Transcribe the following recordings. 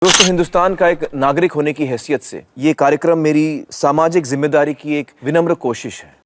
दोस्तों, हिंदुस्तान का एक नागरिक होने की हैसियत से ये कार्यक्रम मेरी सामाजिक जिम्मेदारी की एक विनम्र कोशिश है।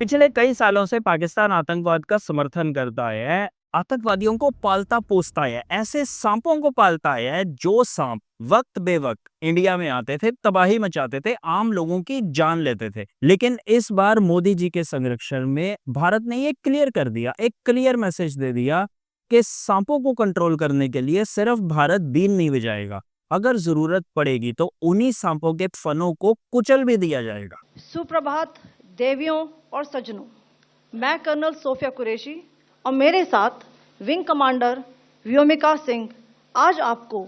पिछले कई सालों से पाकिस्तान आतंकवाद का समर्थन करता है, आतंकवादियों को पालता पोसता है, ऐसे सांपों को पालता है जो सांप वक्त बेवक्त इंडिया में आते थे, तबाही मचाते थे, आम लोगों की जान लेते थे। लेकिन इस बार मोदी जी के संरक्षण में भारत ने ये क्लियर कर दिया, एक क्लियर मैसेज दे दिया कि सांपों को कंट्रोल करने के लिए सिर्फ भारत बीन नहीं बजाएगा, अगर जरूरत पड़ेगी तो उन्हीं सांपों के फनों को कुचल भी दिया जाएगा। सुप्रभात देवियों और सज्जनों, मैं कर्नल सोफिया कुरैशी और मेरे साथ विंग कमांडर व्योमिका सिंह आज आपको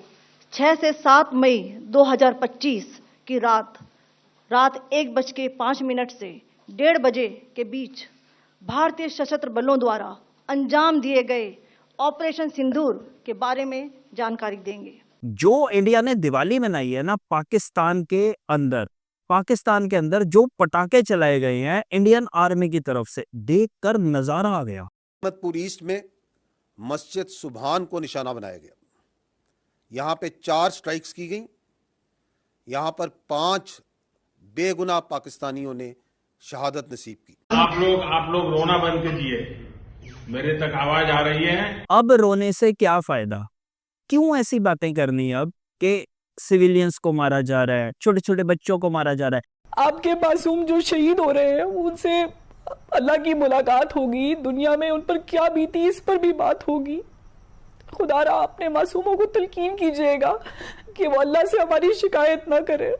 6 से 7 मई 2025 की रात 1:05 से 1:30 बजे के बीच भारतीय सशस्त्र बलों द्वारा अंजाम दिए गए ऑपरेशन सिंदूर के बारे में जानकारी देंगे। जो इंडिया ने दिवाली मनाई है ना, पाकिस्तान के अंदर जो पटाखे चलाए गए हैं इंडियन आर्मी की तरफ से, देखकर नजारा आ गया। अहमदपुर ईस्ट में मस्जिद सुभान को निशाना बनाया गया। यहां पे 4 स्ट्राइक्स की गई। यहां पर 5 बेगुनाह पाकिस्तानियों ने शहादत नसीब की। आप लोग रोना बंद कीजिए, मेरे तक आवाज आ रही है। अब रोने से क्या फायदा? क्यों ऐसी बातें करनी अब कि सिविलियंस को मारा जा रहा है, छोटे छोटे बच्चों को मारा जा रहा है। आपके मासूम जो शहीद हो रहे हैं उनसे अल्लाह की मुलाकात होगी, दुनिया में उन पर क्या बीती इस पर भी बात होगी। खुदारा अपने मासूमों को तलकीन कीजिएगा कि वो अल्लाह से हमारी शिकायत ना करे।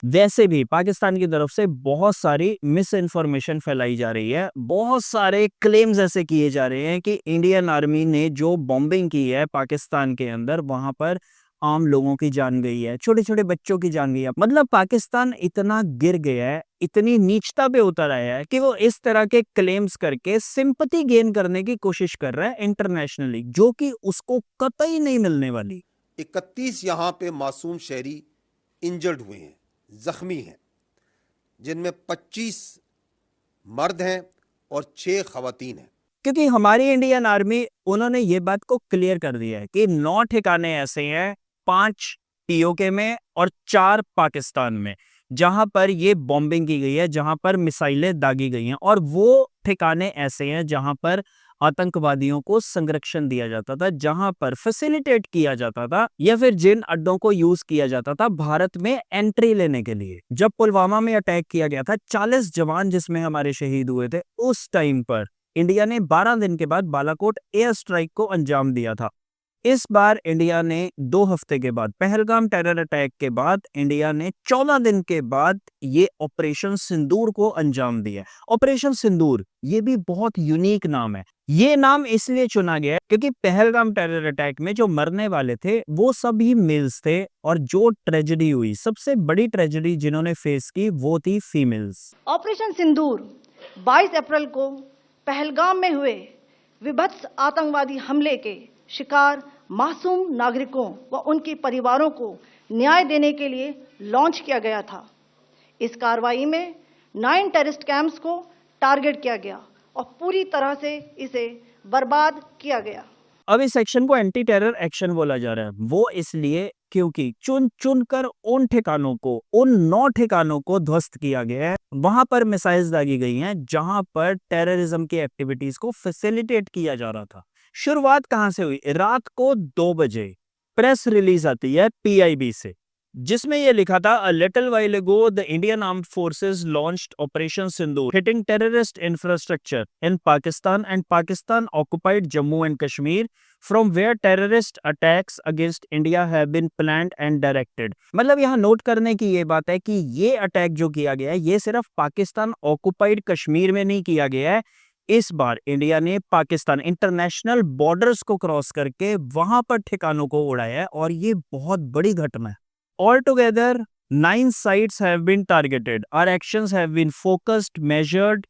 वैसे भी पाकिस्तान की तरफ से बहुत सारी मिस इन्फॉर्मेशन फैलाई जा रही है, बहुत सारे क्लेम्स ऐसे किए जा रहे हैं कि इंडियन आर्मी ने जो बॉम्बिंग की है पाकिस्तान के अंदर, वहां पर आम लोगों की जान गई है, छोटे छोटे बच्चों की जान गई है। मतलब पाकिस्तान इतना गिर गया है, इतनी नीचता पे उतर आया है कि वो इस तरह के क्लेम्स करके सिंपैथी गेन करने की कोशिश कर रहा है इंटरनेशनली, जो कि उसको कतई नहीं मिलने वाली। 31 यहां पे मासूम शहरी इंजर्ड हुए हैं, जख्मी हैं, जिनमें 25 मर्द हैं और 6 खवातीन हैं। क्योंकि हमारी इंडियन आर्मी, उन्होंने ये बात को क्लियर कर दिया है कि 9 ठिकाने ऐसे हैं, 5 पीओके में और 4 पाकिस्तान में, जहां पर ये बॉम्बिंग की गई है, जहां पर मिसाइलें दागी गई हैं। और वो ठिकाने ऐसे हैं जहां पर आतंकवादियों को संरक्षण दिया जाता था, जहां पर फैसिलिटेट किया जाता था, या फिर जिन अड्डों को यूज किया जाता था भारत में एंट्री लेने के लिए। जब पुलवामा में अटैक किया गया था, 40 जवान जिसमें हमारे शहीद हुए थे, उस टाइम पर इंडिया ने 12 दिन के बाद बालाकोट एयर स्ट्राइक को अंजाम दिया था। इस बार इंडिया ने 2 हफ्ते के बाद, पहलगाम टेरर अटैक के बाद, इंडिया ने 14 दिन के बाद ये ऑपरेशन सिंदूर को अंजाम दिया। ऑपरेशन सिंदूर, ये भी बहुत यूनिक नाम है। ये नाम इसलिए चुना गया क्योंकि पहलगाम टेरर अटैक में जो मरने वाले थे वो सभी मेल्स थे, और जो ट्रेजेडी हुई, सबसे बड़ी ट्रेजेडी जिन्होंने फेस की, वो थी फीमेल्स। ऑपरेशन सिंदूर 22 अप्रैल को पहलगाम में हुए विभत्स आतंकवादी हमले के शिकार मासूम नागरिकों व उनके परिवारों को न्याय देने के लिए लॉन्च किया गया था। इस कार्रवाई में 9 टेररिस्ट कैंप्स को टारगेट किया गया और पूरी तरह से इसे बर्बाद किया गया। अब इस एक्शन को एंटी टेरर एक्शन बोला जा रहा है, वो इसलिए क्योंकि चुन चुन कर उन ठिकानों को, उन 9 ठिकानों को ध्वस्त किया गया है, वहां पर मिसाइल्स दागी गई हैं जहां पर टेररिज्म की एक्टिविटीज को फैसिलिटेट किया जा रहा था। शुरुआत कहां से हुई? रात को 2 बजे प्रेस रिलीज आती है पीआईबी से, जिसमें यह लिखा था, a little while ago the Indian armed forces launched Operation Sindoor hitting terrorist infrastructure in Pakistan and Pakistan occupied Jammu and Kashmir from where terrorist attacks against India have been planned and directed. मतलब यहाँ note करने की ये बात है कि ये अटैक जो किया गया है, ये सिर्फ पाकिस्तान ऑक्युपाइड कश्मीर में नहीं किया गया है। इस बार इंडिया ने पाकिस्तान इंटरनेशनल बॉर्डर्स को क्रॉस करके वहां पर ठिकानों को उड़ाया है, और ये बहुत बड़ी घटना है। All together 9 sites have been targeted. Our actions have been focused, measured,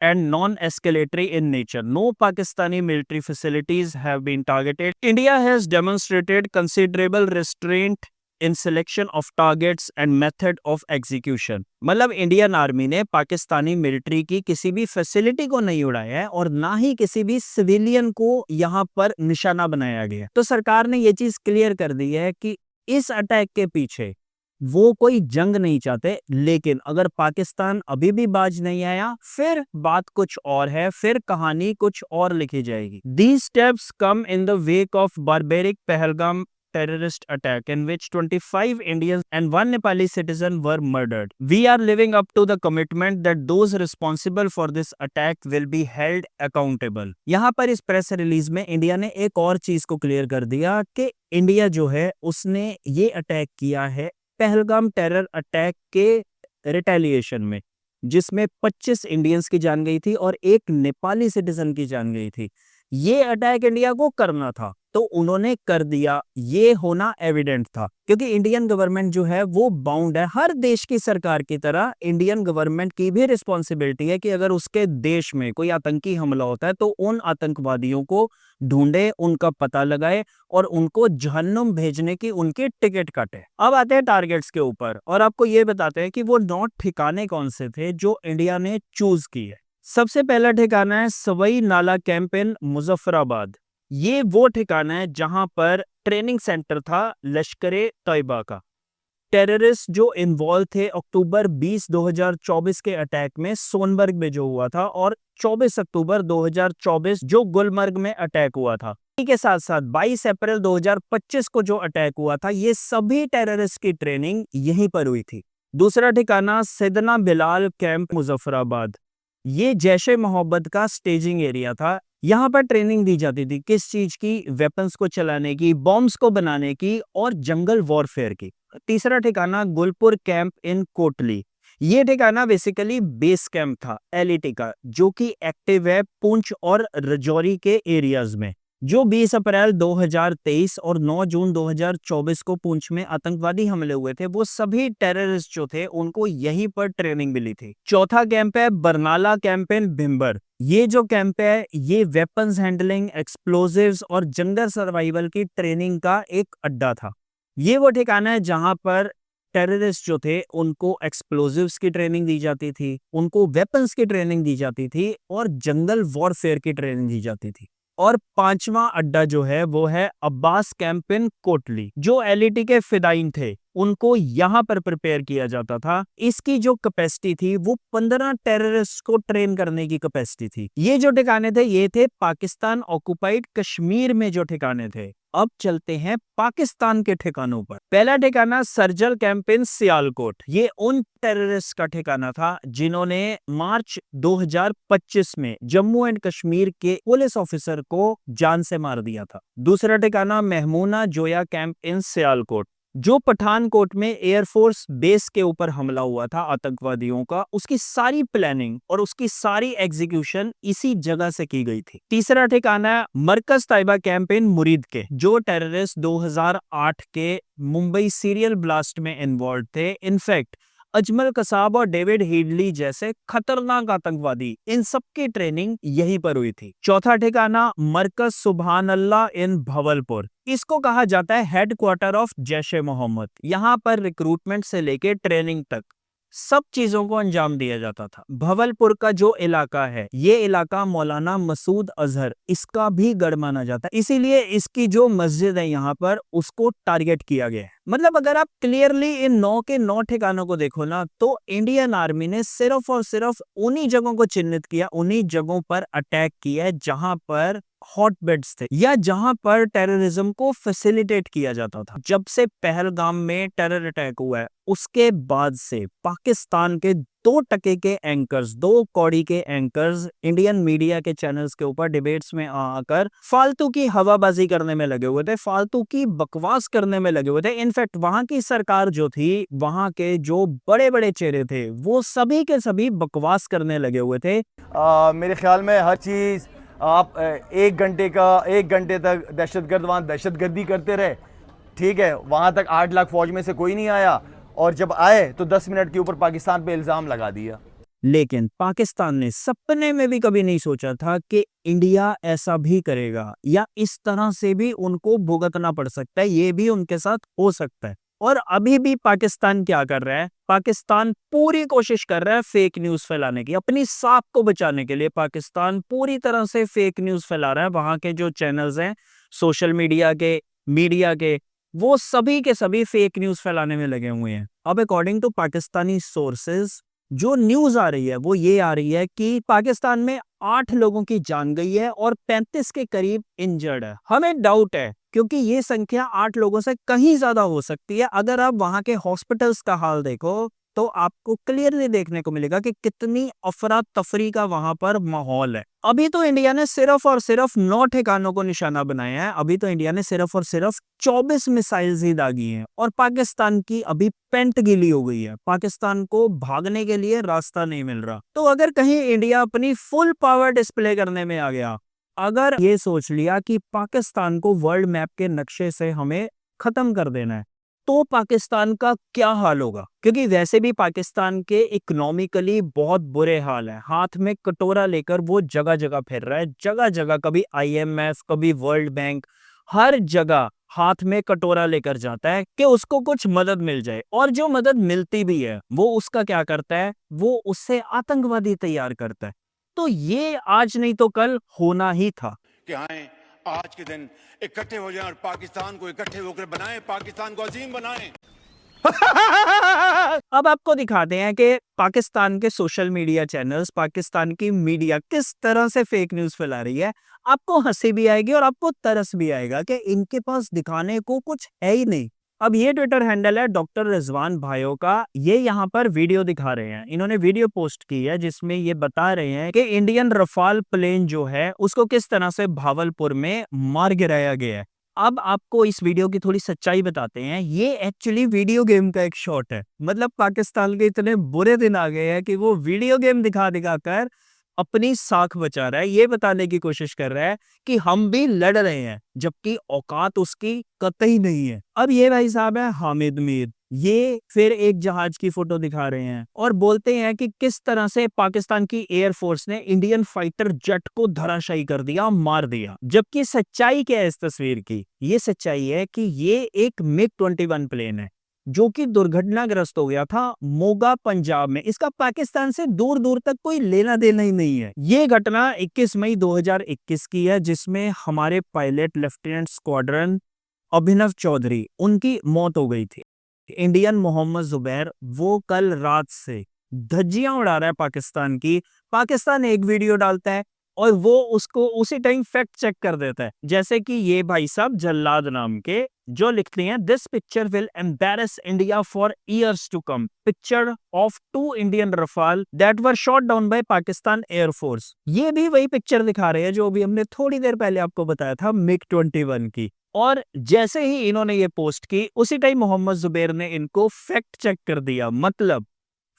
and non-escalatory in nature. No Pakistani military facilities have been targeted. India has demonstrated considerable restraint in selection of targets and method of execution. मतलब Indian army ने Pakistani military की किसी भी facility को नहीं उड़ाया है और ना ही किसी भी सिविलियन को यहाँ पर निशाना बनाया गया। तो सरकार ने ये चीज क्लियर कर दी है कि इस अटैक के पीछे वो कोई जंग नहीं चाहते, लेकिन अगर पाकिस्तान अभी भी बाज नहीं आया फिर बात कुछ और है, फिर कहानी कुछ और लिखी जाएगी। These steps come in the wake of barbaric Pahalgam terrorist attack in which 25 Indians and 1 Nepali citizen were murdered. We are living up to the commitment that those responsible for this attack will be held accountable. यहाँ पर इस press release में India ने एक और चीज को clear कर दिया कि इंडिया जो है उसने ये अटैक किया है पहलगाम टेरर अटैक के रिटेलिएशन में, जिसमें 25 इंडियंस की जान गई थी और एक नेपाली सिटीजन की जान गई थी। ये अटैक इंडिया को करना था तो उन्होंने कर दिया, ये होना एविडेंट था, क्योंकि इंडियन गवर्नमेंट जो है वो बाउंड है। हर देश की सरकार की तरह इंडियन गवर्नमेंट की भी रिस्पॉन्सिबिलिटी है कि अगर उसके देश में कोई आतंकी हमला होता है तो उन आतंकवादियों को ढूंढे, उनका पता लगाए और उनको जहन्नुम भेजने की उनकी टिकट काटे। अब आते हैं टारगेट्स के ऊपर और आपको ये बताते हैं कि वो 9 ठिकाने कौन से थे जो इंडिया ने चूज किए। सबसे पहला ठिकाना है सवई नाला कैंप इन मुजफ्फराबाद। ये वो ठिकाना है जहां पर ट्रेनिंग सेंटर था लश्करे तैयबा का। टेररिस्ट जो इन्वॉल्व थे अक्टूबर 20, 2024 के अटैक में सोनबर्ग में जो हुआ था और 24 अक्टूबर 2024 जो गुलमर्ग में अटैक हुआ था, इसी के साथ साथ 22 अप्रैल 2025 को जो अटैक हुआ था, ये सभी टेररिस्ट की ट्रेनिंग यहीं पर हुई थी। दूसरा ठिकाना सैदना बिलाल कैंप मुजफ्फराबाद। ये जैशे मोहब्बत का स्टेजिंग एरिया था। यहाँ पर ट्रेनिंग दी जाती थी किस चीज की? वेपन्स को चलाने की, बॉम्ब्स को बनाने की और जंगल वॉरफेयर की। तीसरा ठिकाना गुलपुर कैंप इन कोटली। ये ठिकाना बेसिकली बेस कैंप था एलईटी का, जो कि एक्टिव है पुंछ और रजौरी के एरियाज में। जो 20 अप्रैल 2023 और 9 जून 2024 को पुंछ में आतंकवादी हमले हुए थे, वो सभी टेररिस्ट जो थे उनको यहीं पर ट्रेनिंग मिली थी। चौथा कैंप है बरनाला कैंप इन भिम्बर। ये जो कैंप है ये वेपन्स हैंडलिंग, एक्सप्लोजिव्स और जंगल सर्वाइवल की ट्रेनिंग का एक अड्डा था। ये वो ठिकाना है जहां पर टेररिस्ट जो थे उनको एक्सप्लोजिव्स की ट्रेनिंग दी जाती थी, उनको वेपन्स की ट्रेनिंग दी जाती थी और जंगल वॉरफेयर की ट्रेनिंग दी जाती थी। और पांचवा अड्डा जो है वो है अब्बास कैंप इन कोटली। जो एलईटी के फिदाइन थे उनको यहां पर प्रिपेयर किया जाता था। इसकी जो कैपेसिटी थी वो 15 टेररिस्ट को ट्रेन करने की कैपेसिटी थी। ये जो ठिकाने थे ये थे पाकिस्तान ऑक्युपाइड कश्मीर में जो ठिकाने थे। अब चलते हैं पाकिस्तान के ठिकानों पर। पहला ठिकाना सर्जल कैंप इन सियालकोट। ये उन टेररिस्ट का ठिकाना था जिन्होंने मार्च 2025 में जम्मू एंड कश्मीर के पुलिस ऑफिसर को जान से मार दिया था। दूसरा ठिकाना महमूना जोया कैंप इन सियालकोट। जो पठानकोट में एयरफोर्स बेस के ऊपर हमला हुआ था आतंकवादियों का, उसकी सारी प्लानिंग और उसकी सारी एग्जीक्यूशन इसी जगह से की गई थी। तीसरा ठिकाना मरकज तैयबा कैंप इन मुरीद के। जो टेररिस्ट 2008 के मुंबई सीरियल ब्लास्ट में इन्वॉल्व थे, इनफैक्ट अजमल कसाब और डेविड हीडली जैसे खतरनाक आतंकवादी, इन सब की ट्रेनिंग यहीं पर हुई थी। चौथा ठिकाना मरकज सुभान अल्लाह इन भवलपुर। इसको कहा जाता है हेडक्वार्टर ऑफ जैशे मोहम्मद। यहाँ पर रिक्रूटमेंट से लेके ट्रेनिंग तक सब चीजों को अंजाम दिया जाता था। भवलपुर का जो इलाका है, ये इलाका मौलाना मसूद अजहर इसका भी गढ़ माना जाता है, इसीलिए इसकी जो मस्जिद है यहाँ पर उसको टारगेट किया गया है। मतलब अगर आप क्लियरली इन 9 के 9 ठिकानों को देखो ना, तो इंडियन आर्मी ने सिर्फ और सिर्फ उन्हीं जगहों को चिन्हित किया, उन्हीं जगहों पर अटैक किया है जहां पर हॉटबेड्स थे या जहां पर टेररिज्म को फैसिलिटेट किया जाता था। जब से पहलगाम में टेरर अटैक हुआ है उसके बाद से पाकिस्तान के 2 टके के एंकर्स, 2 कौड़ी के एंकर्स इंडियन मीडिया के चैनल्स के ऊपर डिबेट्स में आकर फालतू की हवाबाजी करने में लगे हुए थे, फालतू की बकवास करने में लगे हुए थे। इनफैक्ट वहां की सरकार जो थी, वहां के जो बड़े बड़े चेहरे थे, वो सभी के सभी बकवास करने लगे हुए थे। मेरे ख्याल में हर चीज़ आप 1 घंटे तक दहशतगर्द वहाँ दहशतगर्दी करते रहे, ठीक है। वहाँ तक 8 लाख फौज में से कोई नहीं आया और जब आए तो 10 मिनट के ऊपर पाकिस्तान पे इल्ज़ाम लगा दिया। लेकिन पाकिस्तान ने सपने में भी कभी नहीं सोचा था कि इंडिया ऐसा भी करेगा या इस तरह से भी उनको भुगतना पड़ सकता है, ये भी उनके साथ हो सकता है। और अभी भी पाकिस्तान क्या कर रहा है? पाकिस्तान पूरी कोशिश कर रहा है फेक न्यूज फैलाने की, अपनी साख को बचाने के लिए पाकिस्तान पूरी तरह से फेक न्यूज फैला रहा है। वहां के जो चैनल्स हैं सोशल मीडिया के, वो सभी के सभी फेक न्यूज फैलाने में लगे हुए हैं। अब अकॉर्डिंग टू पाकिस्तानी सोर्सेज जो न्यूज आ रही है वो ये आ रही है कि पाकिस्तान में 8 लोगों की जान गई है और 35 के करीब इंजर्ड है। हमें डाउट है क्योंकि ये संख्या 8 लोगों से कहीं ज्यादा हो सकती है। अगर आप वहां के हॉस्पिटल्स का हाल देखो तो आपको क्लियरली देखने को मिलेगा कि कितनी अफरा तफरी का वहां पर माहौल है। अभी तो इंडिया ने सिर्फ और सिर्फ 9 ठिकानों को निशाना बनाया है। अभी तो इंडिया ने सिर्फ और सिर्फ 24 मिसाइल्स ही दागी हैं और पाकिस्तान की अभी पेंट गीली हो गई है। पाकिस्तान को भागने के लिए रास्ता नहीं मिल रहा। तो अगर कहीं इंडिया अपनी फुल पावर डिस्प्ले करने में आ गया, अगर ये सोच लिया कि पाकिस्तान को वर्ल्ड मैप के नक्शे से हमें खत्म कर देना है, तो पाकिस्तान का क्या हाल होगा? क्योंकि वैसे भी पाकिस्तान के इकोनॉमिकली बहुत बुरे हाल है। हाथ में कटोरा लेकर वो जगह जगह फिर रहा है, जगह जगह, कभी IMF, कभी वर्ल्ड बैंक, हर जगह हाथ में कटोरा लेकर जाता है कि उसको कुछ मदद मिल जाए। और जो मदद मिलती भी है वो उसका क्या करता है? वो उससे आतंकवादी तैयार करता है। तो ये आज नहीं तो कल होना ही था कि आए आज के दिन इकट्ठे हो जाएं और पाकिस्तान को इकट्ठे होकर बनाएं, पाकिस्तान को अजीम बनाएं। अब आपको दिखाते हैं कि पाकिस्तान के सोशल मीडिया चैनल्स, पाकिस्तान की मीडिया किस तरह से फेक न्यूज फैला रही है। आपको हंसी भी आएगी और आपको तरस भी आएगा कि इनके पास दिखाने को कुछ है ही नहीं। अब ये ट्विटर हैंडल है डॉक्टर रिजवान भाइयों का। ये यहाँ पर वीडियो दिखा रहे हैं, इन्होंने वीडियो पोस्ट की है जिसमें ये बता रहे हैं कि इंडियन रफाल प्लेन जो है उसको किस तरह से भावलपुर में मार गिराया गया है। अब आपको इस वीडियो की थोड़ी सच्चाई बताते हैं। ये एक्चुअली वीडियो गेम का एक शॉट है। मतलब पाकिस्तान के इतने बुरे दिन आ गए हैं कि वो वीडियो गेम दिखा दिखा कर अपनी साख बचा रहा है। ये बताने की कोशिश कर रहा है कि हम भी लड़ रहे हैं, जबकि औकात उसकी कतई नहीं है। अब ये भाई साहब है हामिद मीर, ये फिर एक जहाज की फोटो दिखा रहे हैं और बोलते हैं कि किस तरह से पाकिस्तान की एयरफोर्स ने इंडियन फाइटर जेट को धराशायी कर दिया, मार दिया। जबकि सच्चाई क्या है इस तस्वीर की? ये सच्चाई है कि ये एक MiG-21 प्लेन है जो कि दुर्घटनाग्रस्त हो गया था मोगा पंजाब में। इसका पाकिस्तान से दूर दूर तक कोई लेना देना ही नहीं है। ये घटना 21 मई 2021 की है जिसमें हमारे पायलट लेफ्टिनेंट स्क्वाड्रन अभिनव चौधरी, उनकी मौत हो गई थी। इंडियन मोहम्मद जुबैर वो कल रात से धज्जियां उड़ा रहा है पाकिस्तान की। पाकिस्तान एक वीडियो डालता है और वो उसको उसी टाइम फैक्ट चेक कर देता है। जैसे कि ये भाई साहब जल्लाद नाम के जो लिखते हैं this picture will embarrass India for years to come, picture of 2 Indian Rafale that were shot down by Pakistan air force. ये भी वही पिक्चर दिखा रहे हैं जो अभी हमने थोड़ी देर पहले आपको बताया था MiG-21 की। और जैसे ही इन्होंने ये पोस्ट की उसी टाइम मोहम्मद जुबैर ने इनको फैक्ट चेक कर दिया। मतलब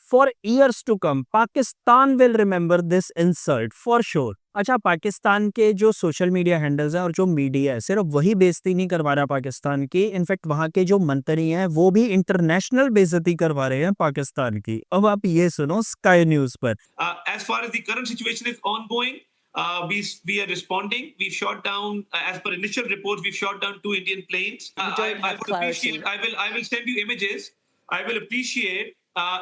for years to come Pakistan will remember this insult for sure. अच्छा, पाकिस्तान के जो सोशल मीडिया हैंडल्स हैं और जो मीडिया है सिर्फ वही बेइज्जती नहीं करवा रहा पाकिस्तान की, इनफैक्ट वहां के जो मंत्री हैं वो भी इंटरनेशनल बेइज्जती करवा रहे हैं पाकिस्तान की। अब आप ये सुनो स्काई न्यूज पर। As far as the current situation is ongoing, we are responding. We've shot down, as per initial reports, we've shot down 2 Indian planes. I would appreciate. I will send you images. I will appreciate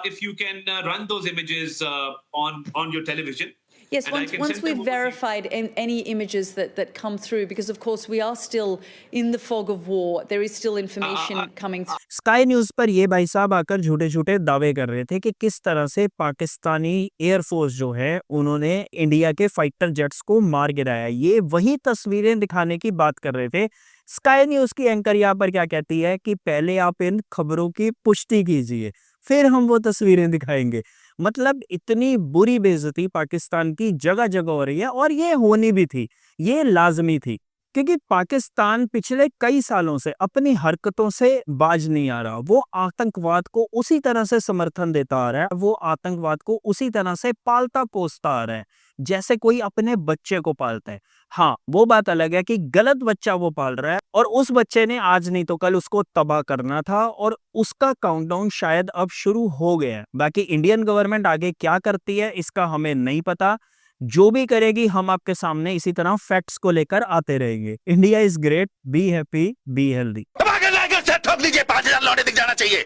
if you can run those images on your television. Yes, once we've verified any images that come through, because of course we are still in the fog of war, there is still information coming through. Sky news पर ये भाई साहब आकर झूठे झूठे दावे कर रहे थे कि किस तरह से पाकिस्तानी एयरफोर्स जो है उन्होंने इंडिया के फाइटर जेट्स को मार गिराया। ये वही तस्वीरें दिखाने की बात कर रहे थे। स्काई न्यूज की एंकर यहाँ पर क्या कहती है कि पहले आप इन खबरों की पुष्टि कीजिए फिर हम वो तस्वीरें दिखाएंगे। मतलब इतनी बुरी बेइज्जती पाकिस्तान की जगह जगह हो रही है और ये होनी भी थी, ये लाजमी थी, क्योंकि पाकिस्तान पिछले कई सालों से अपनी हरकतों से बाज नहीं आ रहा। वो आतंकवाद को उसी तरह से समर्थन देता आ रहा है, वो आतंकवाद को उसी तरह से पालता पोसता आ रहा है। जैसे कोई अपने बच्चे को पालता है। हाँ, वो बात अलग है कि गलत बच्चा वो पाल रहा है और उस बच्चे ने आज नहीं तो कल उसको तबाह करना था और उसका काउंटडाउन शायद अब शुरू हो गया है। बाकी इंडियन गवर्नमेंट आगे क्या करती है इसका हमें नहीं पता। जो भी करेगी हम आपके सामने इसी तरह फैक्ट्स को लेकर आते रहेंगे। India is great, be happy, be healthy. ठोक लीजिए, 5,000 लौटे दिख जाना चाहिए।